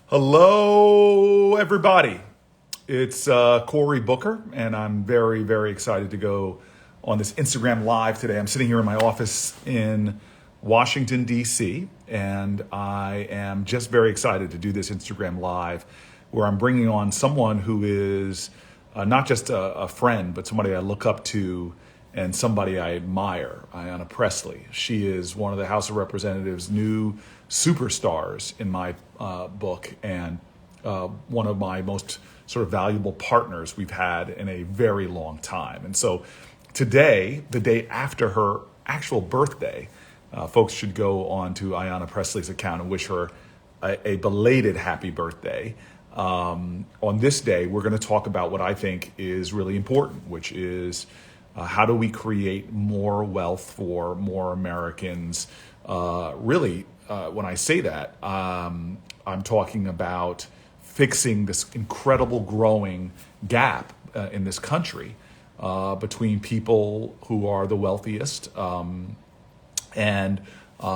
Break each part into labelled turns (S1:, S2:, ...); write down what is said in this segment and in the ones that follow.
S1: Hello, everybody. It's Cory Booker, and I'm very, very excited to go on this Instagram Live today. I'm sitting here in my office in Washington, D.C., and I am just very excited to do this Instagram Live where I'm bringing on someone who is not just a friend, but somebody I look up to and somebody I admire, Ayanna Pressley. She is one of the House of Representatives' new superstars in my book, and one of my most sort of valuable partners we've had in a very long time. And so today, the day after her actual birthday, folks should go on to Ayanna Pressley's account and wish her a belated happy birthday. On this day, we're going to talk about what I think is really important, which is how do we create more wealth for more Americans? When I say that, I'm talking about fixing this incredible growing gap in this country between people who are the wealthiest and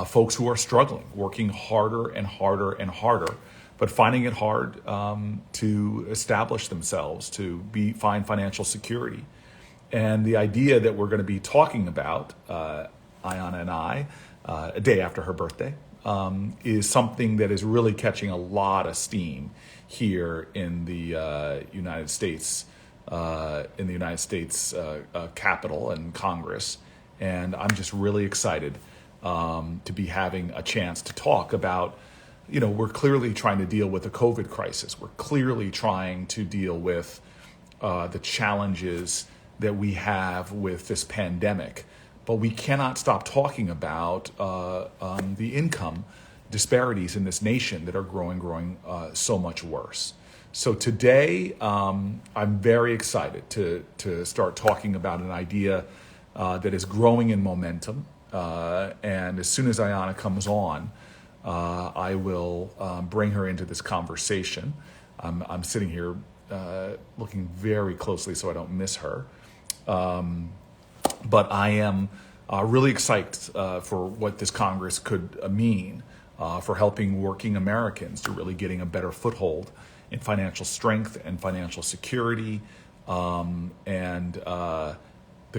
S1: folks who are struggling, working harder and harder and harder, but finding it hard to establish themselves, to find financial security. And the idea that we're going to be talking about, Ayanna and I, a day after her birthday, is something that is really catching a lot of steam here in the United States, Capitol and Congress. And I'm just really excited to be having a chance to talk about, we're clearly trying to deal with the COVID crisis. We're clearly trying to deal with the challenges that we have with this pandemic, but we cannot stop talking about the income disparities in this nation that are growing so much worse. So today, I'm very excited to start talking about an idea that is growing in momentum. And as soon as Ayanna comes on, I will bring her into this conversation. I'm sitting here looking very closely so I don't miss her. But I am really excited for what this Congress could mean for helping working Americans to really getting a better foothold in financial strength and financial security, and the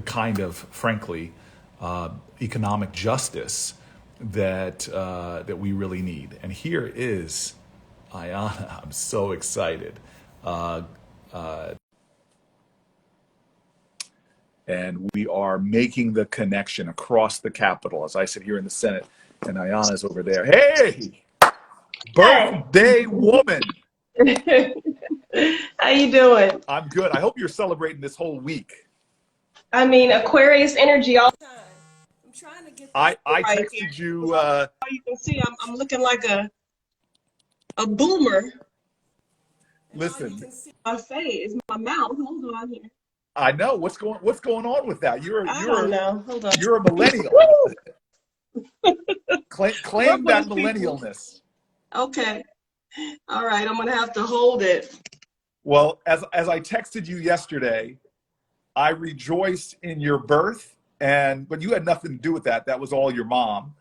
S1: kind of, frankly, economic justice that we really need. And here is Ayanna. I'm so excited. And we are making the connection across the Capitol as I sit here in the Senate and Ayanna's over there. Hey,
S2: Hi.
S1: birthday woman.
S2: How you doing?
S1: I'm good. I hope you're celebrating this whole week.
S2: I mean, Aquarius energy all the time. I'm trying to get this
S1: I
S2: right here.
S1: texted you.
S2: You can see I'm looking like a boomer.
S1: Listen,
S2: You can see my face, my mouth. Hold on here.
S1: I know what's going on with that.
S2: I don't know. Hold on.
S1: You're a millennial. Claim that millennialness.
S2: Okay. All right. I'm gonna have to hold it.
S1: Well, as I texted you yesterday, I rejoice in your birth, but you had nothing to do with that. That was all your mom.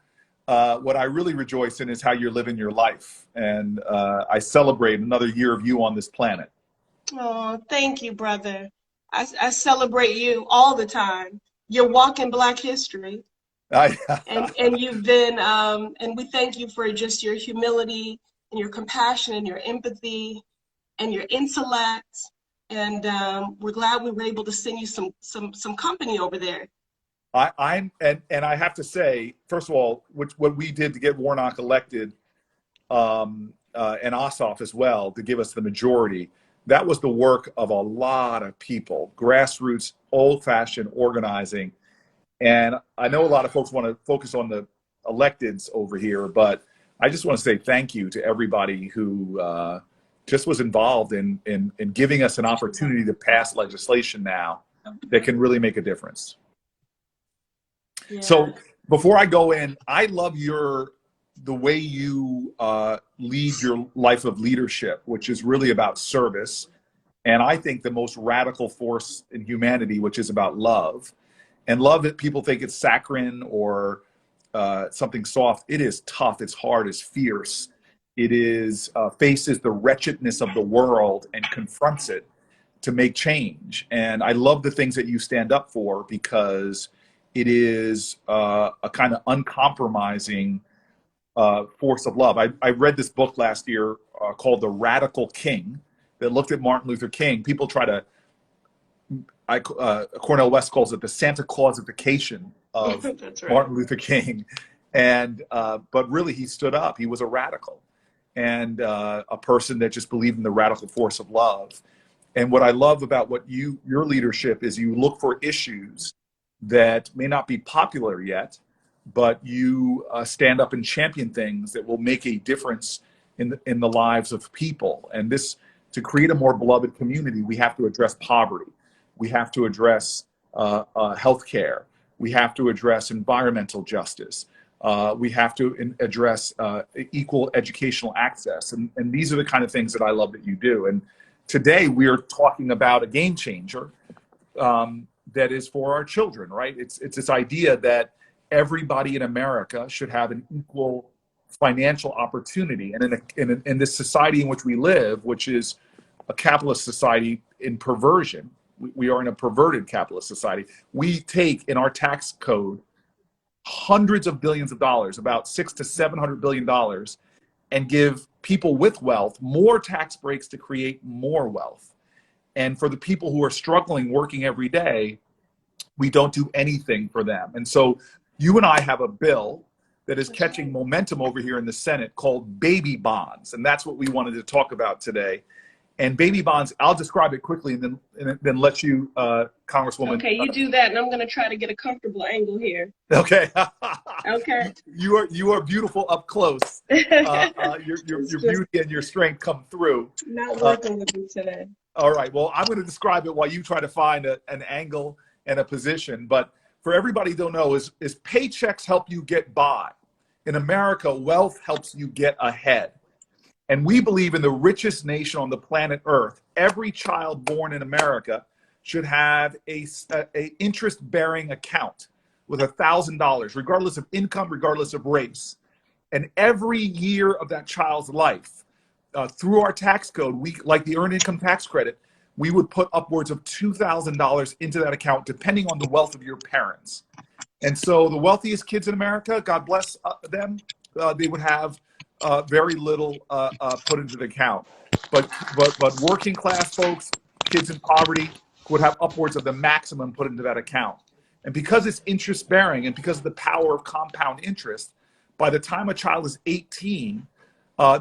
S1: What I really rejoice in is how you're living your life, and I celebrate another year of you on this planet.
S2: Oh, thank you, brother. I celebrate you all the time. You're walking Black history. And you've been, and we thank you for just your humility and your compassion and your empathy and your intellect. And we're glad we were able to send you some company over there.
S1: I have to say, first of all, what we did to get Warnock elected, and Ossoff as well, to give us the majority, that was the work of a lot of people, grassroots, old-fashioned organizing. And I know a lot of folks want to focus on the electeds over here, but I just want to say thank you to everybody who just was involved in giving us an opportunity to pass legislation now that can really make a difference. Yeah. So before I go in, I love the way you lead your life of leadership, which is really about service. And I think the most radical force in humanity, which is about love. And love that people think it's saccharine or something soft. It is tough, it's hard, it's fierce. It is faces the wretchedness of the world and confronts it to make change. And I love the things that you stand up for, because it is a kind of uncompromising force of love. I read this book last year called The Radical King that looked at Martin Luther King. People try to, Cornel West calls it the Santa Clausification of
S2: That's right.
S1: Martin Luther King. And but really, he stood up. He was a radical, and a person that just believed in the radical force of love. And what I love about your leadership is you look for issues that may not be popular yet, but you stand up and champion things that will make a difference in the lives of people. And this, to create a more beloved community, we have to address poverty. We have to address healthcare. We have to address environmental justice. We have to address equal educational access. And these are the kind of things that I love that you do. And today we are talking about a game changer that is for our children, right? It's this idea that everybody in America should have an equal financial opportunity. And in this society in which we live, which is a capitalist society in perversion, we are in a perverted capitalist society. We take in our tax code hundreds of billions of dollars, about $600 to $700 billion, and give people with wealth more tax breaks to create more wealth. And for the people who are struggling, working every day, we don't do anything for them. And so you and I have a bill that is catching momentum over here in the Senate called baby bonds. And that's what we wanted to talk about today. And baby bonds, I'll describe it quickly and then let you, Congresswoman.
S2: Okay, you do that, and I'm going to try to get a comfortable angle here.
S1: Okay.
S2: Okay.
S1: You are beautiful up close. Your beauty and your strength come through.
S2: Not working with you today.
S1: All right. Well, I'm going to describe it while you try to find an angle and a position. But for everybody who don't know, is paychecks help you get by. In America, wealth helps you get ahead. And we believe in the richest nation on the planet Earth. Every child born in America should have a interest-bearing account with $1,000, regardless of income, regardless of race. And every year of that child's life, through our tax code, we, like the Earned Income Tax Credit, we would put upwards of $2,000 into that account, depending on the wealth of your parents. And so the wealthiest kids in America, God bless them, they would have very little put into the account. But working class folks, kids in poverty, would have upwards of the maximum put into that account. And because it's interest bearing and because of the power of compound interest, by the time a child is 18,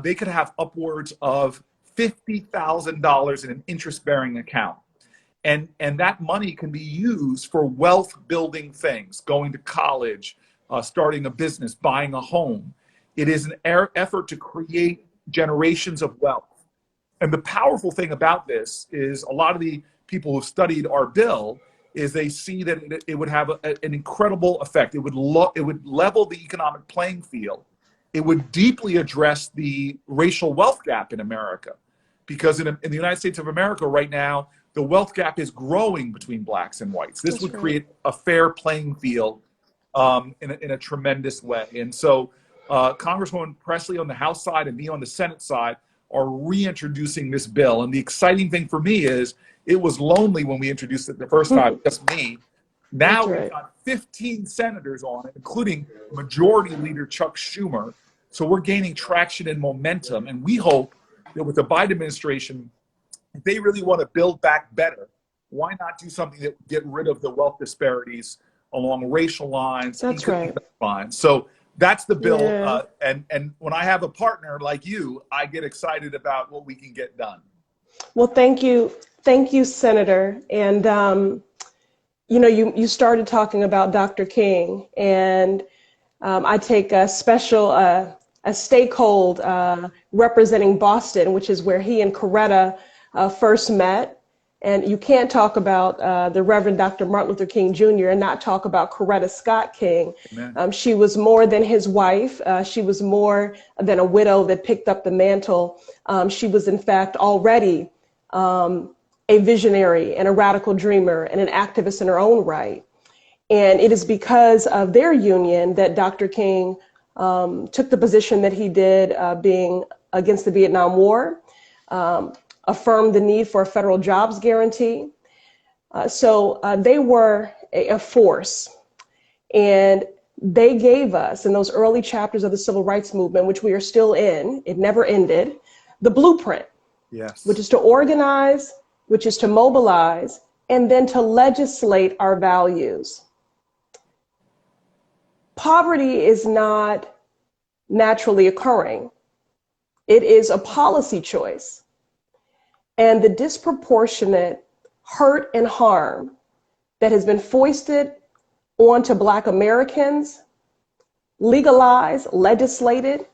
S1: they could have upwards of $50,000 in an interest bearing account. And that money can be used for wealth building things, going to college, starting a business, buying a home. It is an effort to create generations of wealth. And the powerful thing about this is a lot of the people who've studied our bill is they see that it would have an incredible effect. It would level the economic playing field. It would deeply address the racial wealth gap in America. Because in the United States of America right now, the wealth gap is growing between blacks and whites. This would create a fair playing field in a tremendous way. And so Congresswoman Pressley on the House side and me on the Senate side are reintroducing this bill. And the exciting thing for me is it was lonely when we introduced it the first time, just me. Now we've got 15 senators on it, including Majority Leader Chuck Schumer. So we're gaining traction and momentum. And we hope that with the Biden administration, if they really want to build back better, why not do something that would get rid of the wealth disparities along racial lines,
S2: That's right.
S1: lines. So that's the bill. Yeah. And when I have a partner like you, I get excited about what we can get done.
S2: Well, thank you. Thank you, Senator. And, you started talking about Dr. King, and I take a special, a stakehold representing Boston, which is where he and Coretta first met. And you can't talk about the Reverend Dr. Martin Luther King Jr. and not talk about Coretta Scott King. She was more than his wife. She was more than a widow that picked up the mantle. She was, in fact, already a visionary and a radical dreamer and an activist in her own right. And it is because of their union that Dr. King took the position that he did, being
S3: against the Vietnam War, affirmed the need for a federal jobs guarantee. So they were a force, and they gave us, in those early chapters of the civil rights movement, which we are still in, it never ended, the blueprint,
S1: yes,
S3: which is to organize, which is to mobilize, and then to legislate our values. Poverty is not naturally occurring. It is a policy choice. And the disproportionate hurt and harm that has been foisted onto Black Americans, legalized, legislated,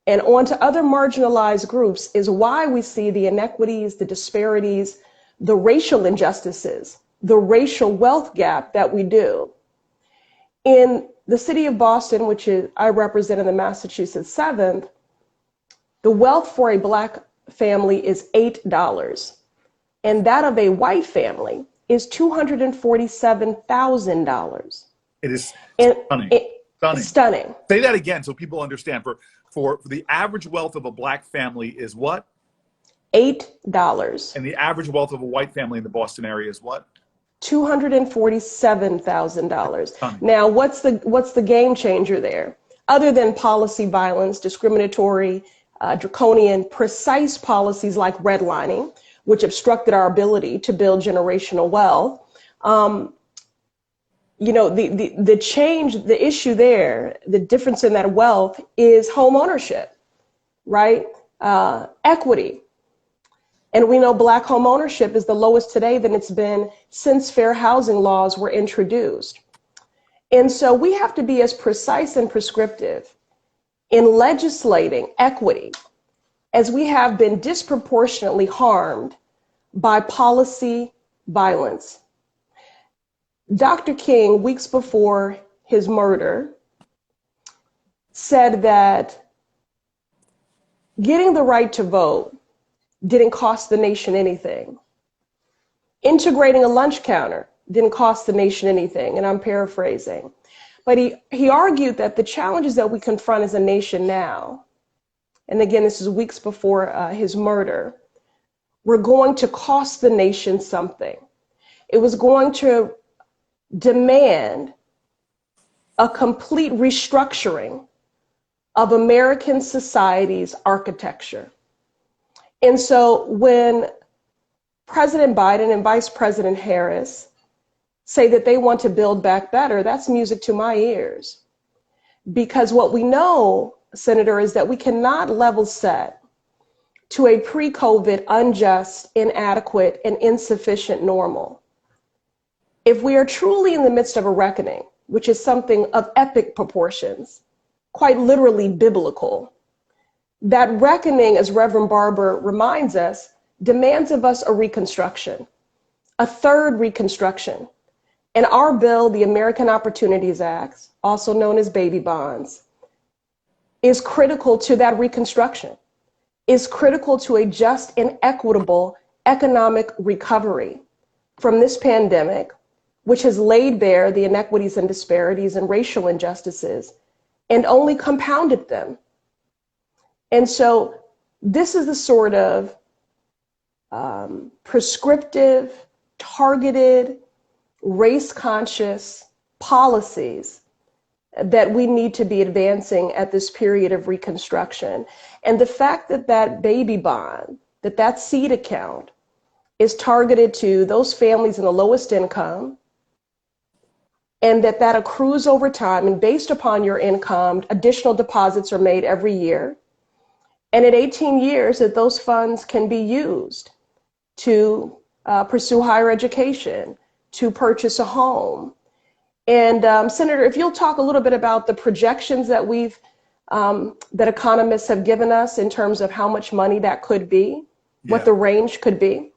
S3: and onto other marginalized groups is why we see the inequities, the disparities, the racial injustices, the racial wealth gap that we do. In the city of Boston, which I represent in the Massachusetts 7th, the wealth for a Black family is $8, and that of a white family is $247,000.
S1: it is stunning.
S3: Stunning.
S1: Say that again so people understand. For the average wealth of a Black family is what?
S3: $8.
S1: And the average wealth of a white family in the Boston area is what?
S3: $247,000. Now, what's the game changer there? Other than policy violence, discriminatory, draconian, precise policies like redlining, which obstructed our ability to build generational wealth. The change, the issue there, the difference in that wealth is home ownership, right? Equity. And we know Black home ownership is the lowest today than it's been since fair housing laws were introduced. And so we have to be as precise and prescriptive in legislating equity as we have been disproportionately harmed by policy violence. Dr. King, weeks before his murder, said that getting the right to vote didn't cost the nation anything. Integrating a lunch counter didn't cost the nation anything, and I'm paraphrasing. But he argued that the challenges that we confront as a nation now, and again, this is weeks before his murder, were going to cost the nation something. It was going to demand a complete restructuring of American society's architecture. And so when President Biden and Vice President Harris say that they want to build back better, that's music to my ears. Because what we know, Senator, is that we cannot level set to a pre-COVID unjust, inadequate, and insufficient normal. If we are truly in the midst of a reckoning, which is something of epic proportions, quite literally biblical, that reckoning, as Reverend Barber reminds us, demands of us a reconstruction, a third reconstruction. And our bill, the American Opportunities Act, also known as baby bonds, is critical to that reconstruction, is critical to a just and equitable economic recovery from this pandemic, which has laid bare the inequities and disparities and racial injustices and only compounded them. And so this is the sort of prescriptive, targeted, race-conscious policies that we need to be advancing at this period of reconstruction. And the fact that that baby bond, that seed account is targeted to those families in the lowest income, and that accrues over time, and based upon your income, additional deposits are made every year. And at 18 years, that those funds can be used to pursue higher education, to purchase a home. And Senator, if you'll talk a little bit about the projections that that economists have given us in terms of how much money that could be, what the range could be.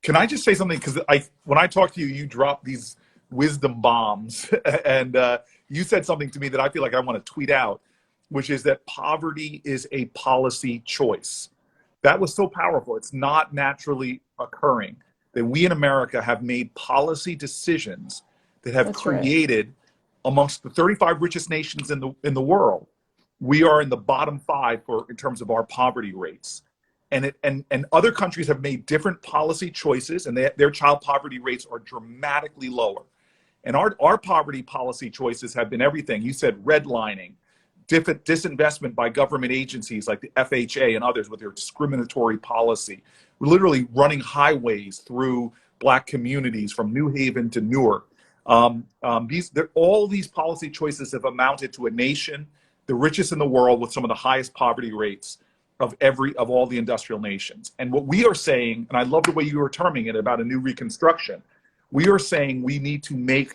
S1: Can I just say something? Because when I talk to you, you drop these wisdom bombs, and you said something to me that I feel like I want to tweet out, which is that poverty is a policy choice. That was so powerful. It's not naturally occurring. That we in America have made policy decisions that have created, amongst the 35 richest nations in the world, we are in the bottom 5 in terms of our poverty rates. And other countries have made different policy choices, and their child poverty rates are dramatically lower. And our poverty policy choices have been everything. You said redlining, disinvestment by government agencies like the FHA and others with their discriminatory policy. We're literally running highways through Black communities from New Haven to Newark. All these policy choices have amounted to a nation, the richest in the world, with some of the highest poverty rates of all the industrial nations. And what we are saying, and I love the way you were terming it about a new reconstruction, we are saying we need to make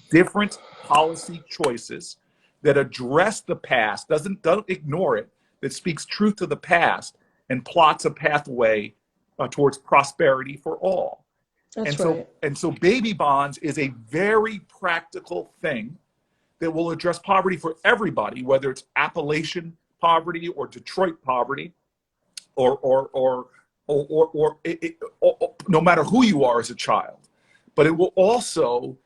S1: different policy choices that address the past, doesn't ignore it, that speaks truth to the past and plots a pathway towards prosperity for all.
S3: That's
S1: right.
S3: Right.
S1: And so baby bonds is a very practical thing that will address poverty for everybody, whether it's Appalachian poverty or Detroit poverty, or no matter who you are as a child. But it will also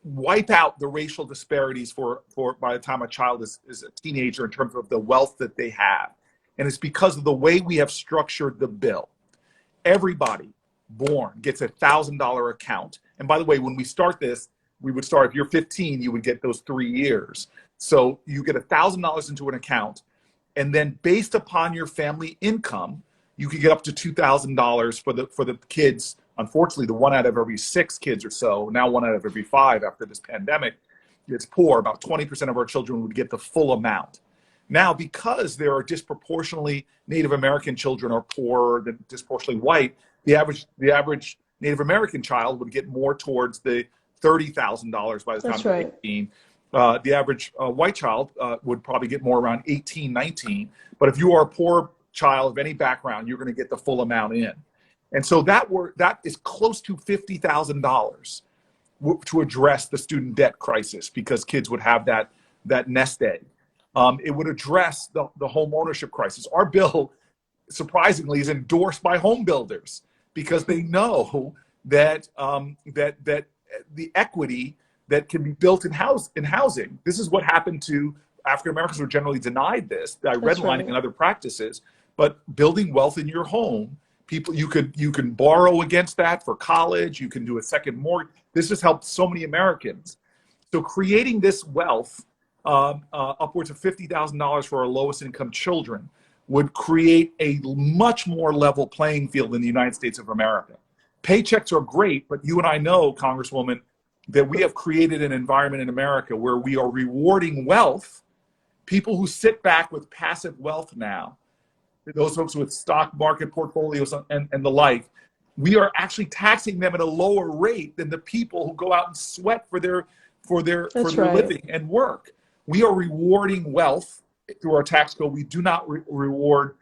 S1: wipe out the racial disparities for by the time a child is a teenager in terms of the wealth that they have. And it's because of the way we have structured the bill. Everybody born gets a $1,000 account. And by the way, when we start this, we would start, if you're 15, you would get those 3 years. So you get $1,000 into an account. And then based upon your family income, you could get up to $2,000 for the kids. Unfortunately, the 1 out of every 6 kids or so, now 1 out of every 5 after this pandemic, it's poor. About 20% of our children would get the full amount. Now, because there are disproportionately Native American children are poorer than disproportionately white, the average Native American child would get more towards the $30,000 by the time they're 18. The average white child would probably get more around 18, 19. But if you are a poor child of any background, you're going to get the full amount in. And so that is close to $50,000 to address the student debt crisis, because kids would have that nest egg. It would address the home ownership crisis. Our bill, surprisingly, is endorsed by home builders because they know that the equity that can be built in housing. This is what happened to African Americans, were generally denied this by redlining and other practices. But building wealth in your home, people, you can borrow against that for college. You can do a second mortgage. This has helped so many Americans. So creating this wealth, upwards of $50,000 for our lowest income children, would create a much more level playing field in the United States of America. Paychecks are great, but you and I know, Congresswoman, that we have created an environment in America where we are rewarding wealth, people who sit back with passive wealth now, those folks with stock market portfolios and the like. We are actually taxing them at a lower rate than the people who go out and sweat for their living and work. We are rewarding wealth through our tax code. We do not reward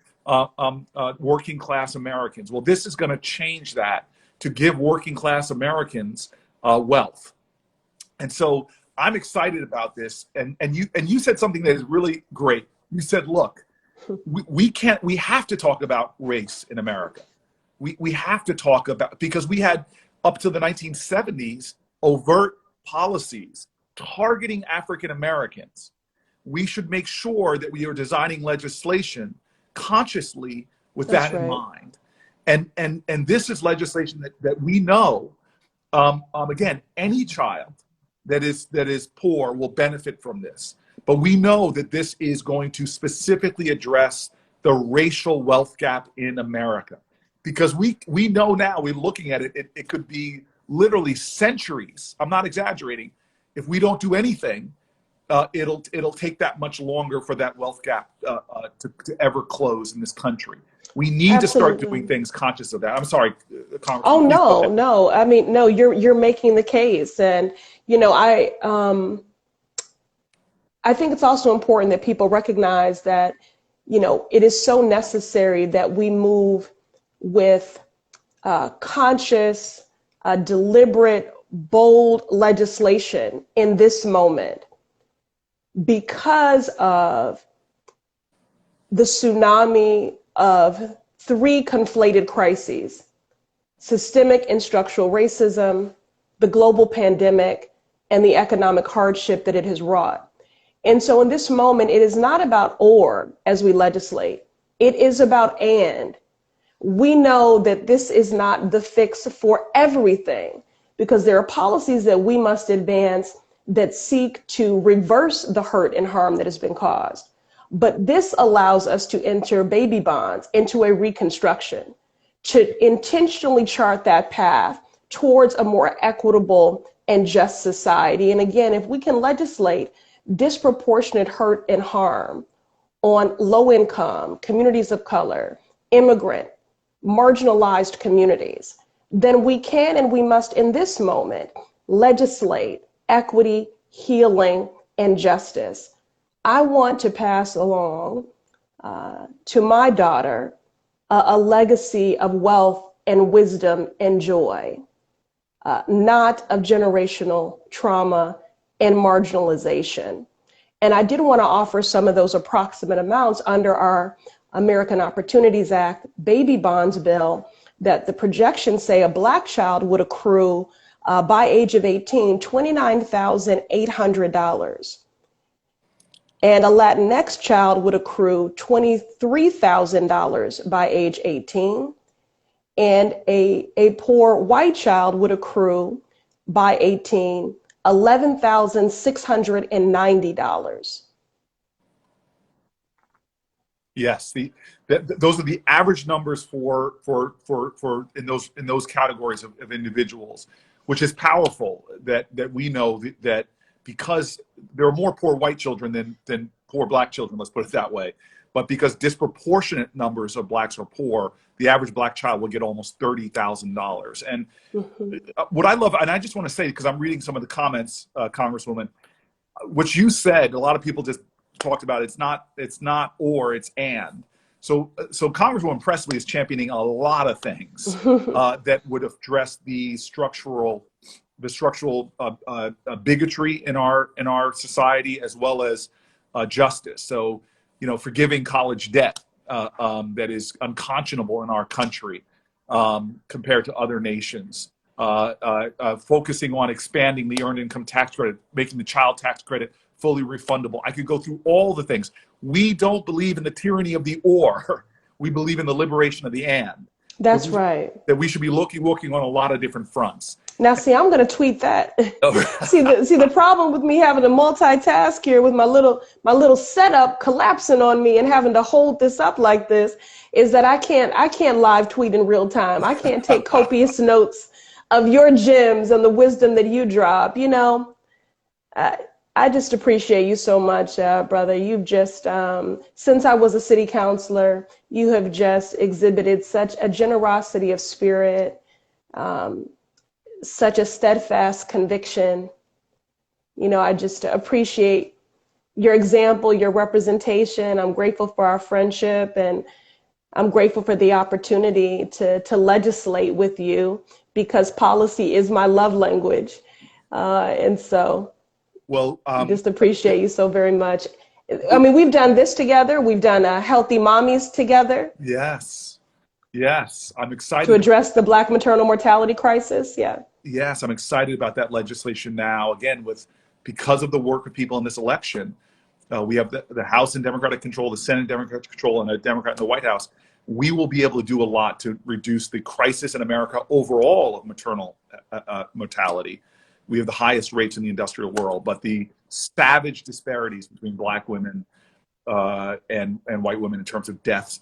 S1: working class Americans. Well, this is going to change that to give working class Americans wealth. And so I'm excited about this. And you said something that is really great. You said, look, we have to talk about race in America. We have to talk about, because we had up to the 1970s overt policies targeting African Americans. We should make sure that we are designing legislation consciously with that in mind. And this is legislation that we know, again, any child that is poor will benefit from this. But we know that this is going to specifically address the racial wealth gap in America. Because we know now, we're looking at it, it could be literally centuries, I'm not exaggerating, if we don't do anything, it'll take that much longer for that wealth gap to ever close in this country. We need to start doing things conscious of that. I'm sorry, Congressman.
S3: Oh, no. I mean, no, you're making the case. And, you know, I think it's also important that people recognize that, you know, it is so necessary that we move with conscious, deliberate, bold legislation in this moment because of the tsunami of 3 conflated crises: systemic and structural racism, the global pandemic, and the economic hardship that it has wrought. And so in this moment, it is not about or as we legislate. It is about and. We know that this is not the fix for everything, because there are policies that we must advance that seek to reverse the hurt and harm that has been caused. But this allows us to enter baby bonds into a reconstruction, to intentionally chart that path towards a more equitable and just society. And again, if we can legislate disproportionate hurt and harm on low income, communities of color, immigrant, marginalized communities, then we can and we must in this moment legislate equity, healing, and justice. I want to pass along to my daughter a legacy of wealth and wisdom and joy, not of generational trauma and marginalization. And I did want to offer some of those approximate amounts under our American Opportunities Act baby bonds bill, that the projections say a Black child would accrue by age of 18, $29,800. And a Latinx child would accrue $23,000 by age 18. And a poor white child would accrue by 18, $11,690.
S1: Yes, those are the average numbers for in those categories of individuals, which is powerful. That we know that because there are more poor white children than poor Black children, let's put it that way, but because disproportionate numbers of Blacks are poor, the average Black child will get almost $30,000. And what I love, and I just want to say, because I'm reading some of the comments, Congresswoman, what you said, a lot of people just talked about it's not or, it's and. So Congresswoman Pressley is championing a lot of things that would address the structural bigotry in our society, as well as justice. So, forgiving college debt that is unconscionable in our country compared to other nations. Focusing on expanding the earned income tax credit, making the child tax credit fully refundable. I could go through all the things. We don't believe in the tyranny of the or. We believe in the liberation of the and.
S3: That's right.
S1: That we should be working on a lot of different fronts.
S3: Now, see, I'm going to tweet that. see the problem with me having to multitask here with my little setup collapsing on me and having to hold this up like this is that I can't live tweet in real time. I can't take copious notes of your gems and the wisdom that you drop. I just appreciate you so much, brother. You've just, since I was a city councilor, you have just exhibited such a generosity of spirit, such a steadfast conviction. I just appreciate your example, your representation. I'm grateful for our friendship, and I'm grateful for the opportunity to legislate with you, because policy is my love language. And so, well, just appreciate you so very much. I mean, we've done this together. We've done Healthy Mommies together.
S1: Yes. I'm excited.
S3: To address the Black maternal mortality crisis. Yeah.
S1: Yes, I'm excited about that legislation now. Again, because of the work of people in this election, we have the House in Democratic control, the Senate in Democratic control, and a Democrat in the White House. We will be able to do a lot to reduce the crisis in America overall of maternal mortality. We have the highest rates in the industrial world, but the savage disparities between Black women and white women in terms of deaths,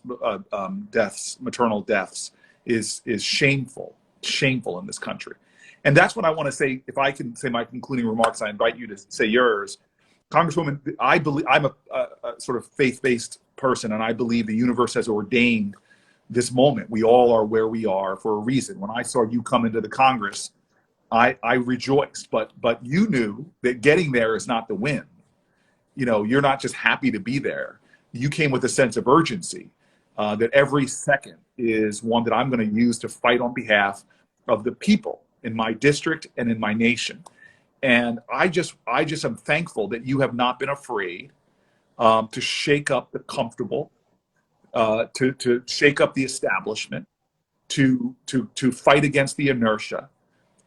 S1: maternal deaths, is shameful in this country. And that's what I want to say. If I can say my concluding remarks, I invite you to say yours. Congresswoman, I believe I'm a sort of faith-based person, and I believe the universe has ordained this moment. We all are where we are for a reason. When I saw you come into the Congress, I rejoiced, but you knew that getting there is not the win. You're not just happy to be there. You came with a sense of urgency that every second is one that I'm going to use to fight on behalf of the people in my district and in my nation. And I just am thankful that you have not been afraid to shake up the comfortable, to shake up the establishment, to fight against the inertia,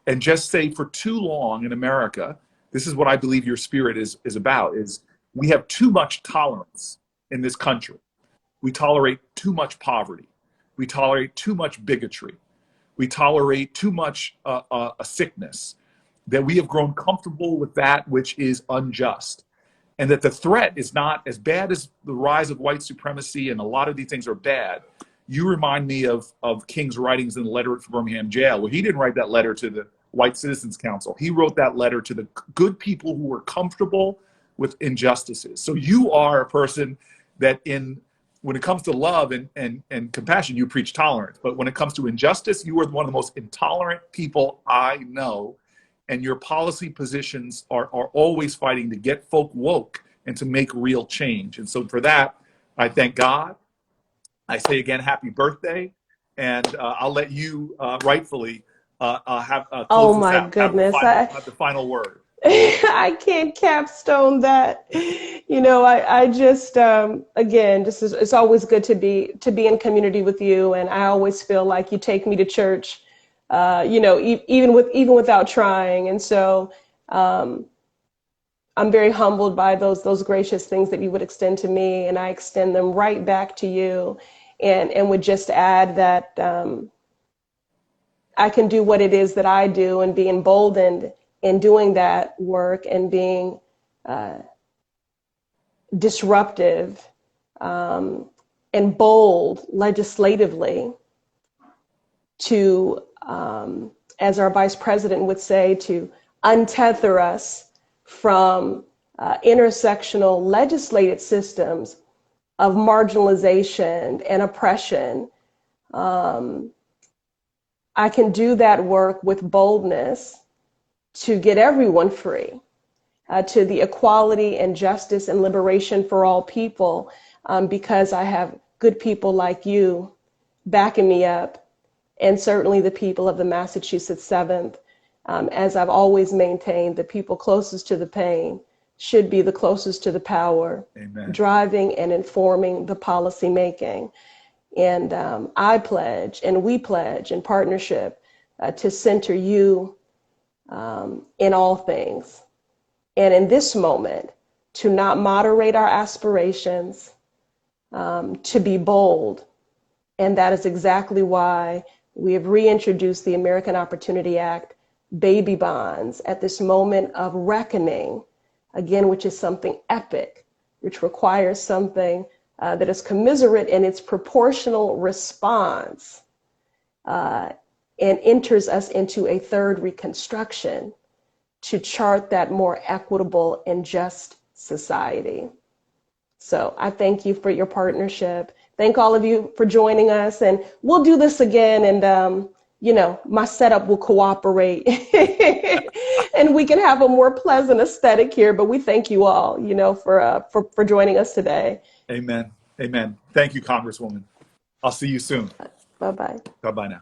S1: and just say, for too long in America, this is what I believe your spirit is about, is we have too much tolerance in this country. We tolerate too much poverty. We tolerate too much bigotry. We tolerate too much a sickness, that we have grown comfortable with that which is unjust. And that the threat is not as bad as the rise of white supremacy, and a lot of these things are bad. You remind me of King's writings in the letter at Birmingham jail, where he didn't write that letter to the White Citizens Council. He wrote that letter to the good people who were comfortable with injustices. So you are a person that when it comes to love and compassion, you preach tolerance. But when it comes to injustice, you are one of the most intolerant people I know. And your policy positions are always fighting to get folk woke and to make real change. And so for that, I thank God. I say again, happy birthday. And I'll let you rightfully close
S3: Oh
S1: this
S3: my
S1: out.
S3: goodness.
S1: Have the final word.
S3: I can't capstone that. I just, again, it's always good to be in community with you. And I always feel like you take me to church, even without trying. And so, I'm very humbled by those gracious things that you would extend to me, and I extend them right back to you, and would just add that I can do what it is that I do, and be emboldened in doing that work and being disruptive and bold legislatively to, as our vice president would say, to untether us from intersectional legislated systems of marginalization and oppression. I can do that work with boldness to get everyone free, to the equality and justice and liberation for all people, because I have good people like you backing me up, and certainly the people of the Massachusetts 7th. As I've always maintained, the people closest to the pain should be the closest to the power. Amen. Driving and informing the policy making. And I pledge, and we pledge in partnership, to center you in all things. And in this moment, to not moderate our aspirations, to be bold. And that is exactly why we have reintroduced the American Opportunity Act, baby bonds, at this moment of reckoning, again, which is something epic, which requires something that is commiserate in its proportional response, and enters us into a third reconstruction to chart that more equitable and just society. So I thank you for your partnership. Thank all of you for joining us, and we'll do this again, and my setup will cooperate and we can have a more pleasant aesthetic here, but we thank you all, for joining us today.
S1: Amen. Amen. Thank you, Congresswoman. I'll see you soon.
S3: Bye-bye.
S1: Bye-bye now.